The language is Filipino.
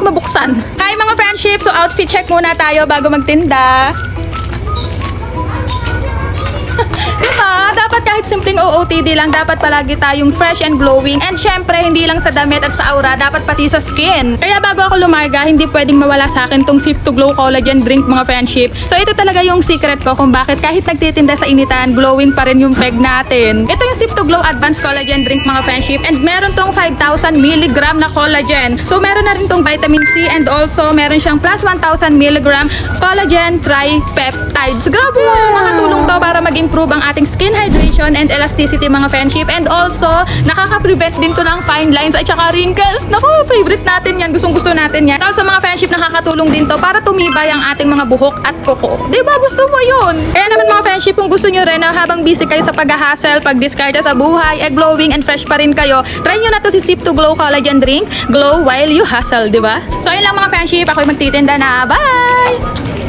mabuksan. Hi mga friendship, so outfit check muna tayo bago magtinda. Diba? Dapat kahit simpleng OOTD lang, dapat palagi tayong fresh and glowing. And syempre, hindi lang sa damit at sa aura, dapat pati sa skin. Kaya bago ako lumarga, hindi pwedeng mawala sa akin tong Sip to Glow Collagen Drink mga friendship. So ito talaga yung secret ko kung bakit kahit nagtitinda sa initan, glowing pa rin yung peg natin. Ito yung Sip to Glow Advanced Collagen Drink mga friendship. And meron tong 5,000 mg na collagen. So meron na rin tong vitamin C and also meron siyang plus 1,000 mg collagen tripeptides. Grabe yun! Nakatulong to para mag-improve ang ating skin hydration and elasticity mga friendship, and also nakaka-prevent din to ng fine lines at saka wrinkles. Naku, favorite natin yan, gustong gusto natin yan. Also mga friendship, nakakatulong din to para tumibay ang ating mga buhok at kuko. Diba, gusto mo yun? Kaya naman mga friendship, kung gusto nyo rin na habang busy kayo sa pag-hustle, pag-discard sa buhay, glowing and fresh pa rin kayo, try nyo na to si Sip to Glow Collagen Drink. Glow while you hustle, diba? So ayun lang mga friendship, ako'y magtitinda na. Bye!